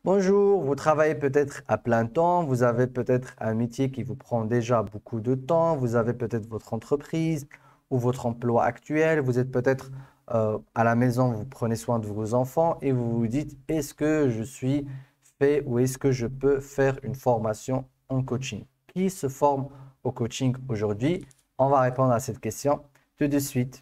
Bonjour, vous travaillez peut-être à plein temps, vous avez peut-être un métier qui vous prend déjà beaucoup de temps, vous avez peut-être votre entreprise ou votre emploi actuel, vous êtes peut-être à la maison, vous prenez soin de vos enfants et vous vous dites, est-ce que je suis fait ou est-ce que je peux faire une formation en coaching? Qui se forme au coaching aujourd'hui? On va répondre à cette question tout de suite.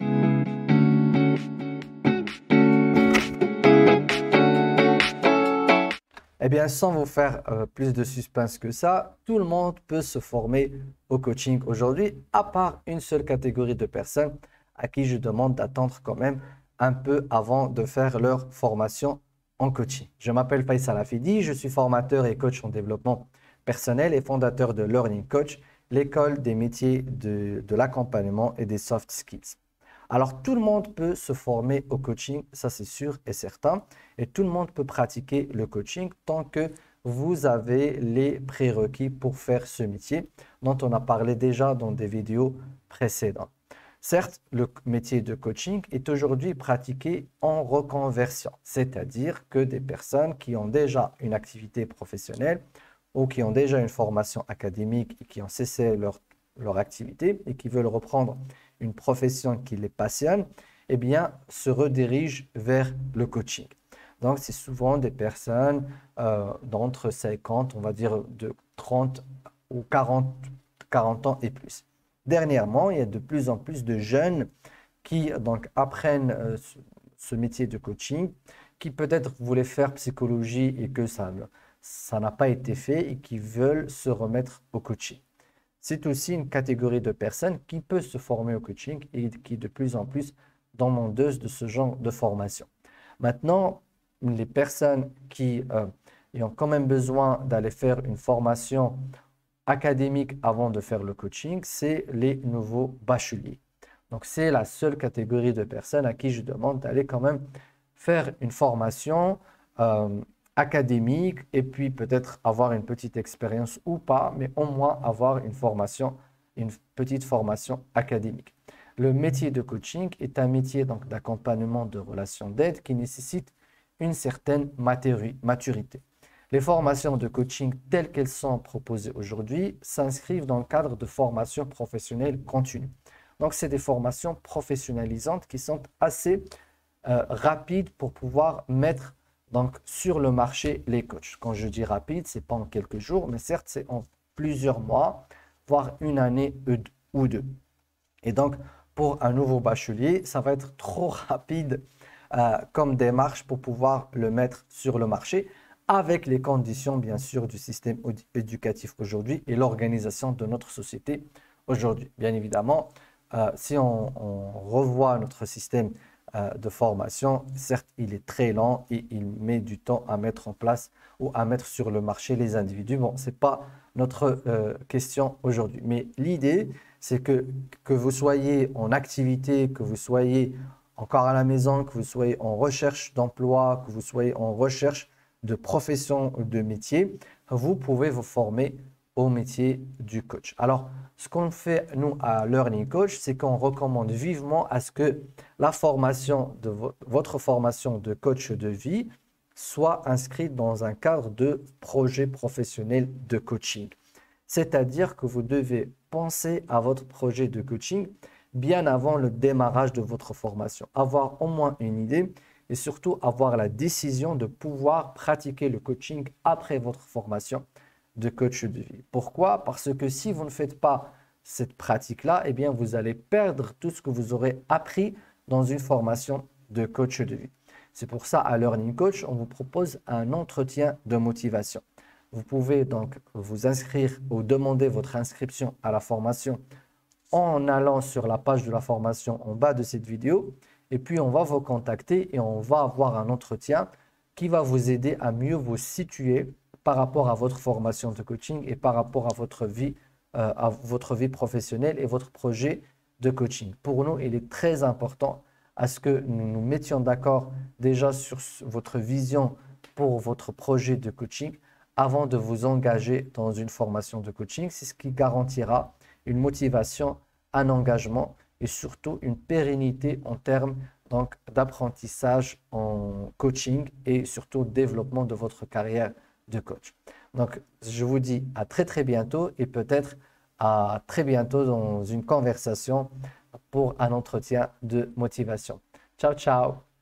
Eh bien, sans vous faire plus de suspense que ça, tout le monde peut se former au coaching aujourd'hui, à part une seule catégorie de personnes à qui je demande d'attendre quand même un peu avant de faire leur formation en coaching. Je m'appelle Faisal Hafidi, je suis formateur et coach en développement personnel et fondateur de Learning Coach, l'école des métiers de l'accompagnement et des soft skills. Alors, tout le monde peut se former au coaching, ça c'est sûr et certain, et tout le monde peut pratiquer le coaching tant que vous avez les prérequis pour faire ce métier dont on a parlé déjà dans des vidéos précédentes. Certes, le métier de coaching est aujourd'hui pratiqué en reconversion, c'est-à-dire que des personnes qui ont déjà une activité professionnelle ou qui ont déjà une formation académique et qui ont cessé leur activité et qui veulent reprendre une profession qui les passionne, eh bien, se redirigent vers le coaching. Donc, c'est souvent des personnes d'entre 50, on va dire de 30 ou 40 ans et plus. Dernièrement, il y a de plus en plus de jeunes qui donc apprennent ce métier de coaching, qui peut-être voulaient faire psychologie et que ça n'a pas été fait et qui veulent se remettre au coaching. C'est aussi une catégorie de personnes qui peut se former au coaching et qui est de plus en plus demandeuse de ce genre de formation. Maintenant, les personnes qui ont quand même besoin d'aller faire une formation académique avant de faire le coaching, c'est les nouveaux bacheliers. Donc, c'est la seule catégorie de personnes à qui je demande d'aller quand même faire une formation académique et puis peut-être avoir une petite expérience ou pas, mais au moins avoir une petite formation académique. Le métier de coaching est un métier donc d'accompagnement de relations d'aide qui nécessite une certaine maturité. Les formations de coaching telles qu'elles sont proposées aujourd'hui s'inscrivent dans le cadre de formations professionnelles continues. Donc, c'est des formations professionnalisantes qui sont assez rapides pour pouvoir mettre donc, sur le marché les coachs. Quand je dis rapide, ce n'est pas en quelques jours, mais certes, c'est en plusieurs mois, voire une année ou deux. Et donc, pour un nouveau bachelier, ça va être trop rapide comme démarche pour pouvoir le mettre sur le marché, avec les conditions, bien sûr, du système éducatif aujourd'hui et l'organisation de notre société aujourd'hui. Bien évidemment, si on revoit notre système de formation, certes, il est très lent et il met du temps à mettre en place ou à mettre sur le marché les individus. Bon, ce n'est pas notre question aujourd'hui. Mais l'idée, c'est que vous soyez en activité, que vous soyez encore à la maison, que vous soyez en recherche d'emploi, que vous soyez en recherche de profession ou de métier, vous pouvez vous former au métier du coach. Alors, ce qu'on fait, nous, à Learning Coach, c'est qu'on recommande vivement à ce que la formation de votre formation de coach de vie soit inscrite dans un cadre de projet professionnel de coaching. C'est-à-dire que vous devez penser à votre projet de coaching bien avant le démarrage de votre formation. Avoir au moins une idée et surtout avoir la décision de pouvoir pratiquer le coaching après votre formation de coach de vie. Pourquoi? Parce que si vous ne faites pas cette pratique-là, eh bien, vous allez perdre tout ce que vous aurez appris dans une formation de coach de vie. C'est pour ça, à Learning Coach, on vous propose un entretien de motivation. Vous pouvez donc vous inscrire ou demander votre inscription à la formation en allant sur la page de la formation en bas de cette vidéo. Et puis, on va vous contacter et on va avoir un entretien qui va vous aider à mieux vous situer par rapport à votre formation de coaching et par rapport à votre vie professionnelle et votre projet de coaching. Pour nous, il est très important à ce que nous nous mettions d'accord déjà sur votre vision pour votre projet de coaching avant de vous engager dans une formation de coaching. C'est ce qui garantira une motivation, un engagement et surtout une pérennité en termes donc d'apprentissage en coaching et surtout développement de votre carrière de coach. Donc, je vous dis à très très bientôt et peut-être à très bientôt dans une conversation pour un entretien de motivation. Ciao, ciao!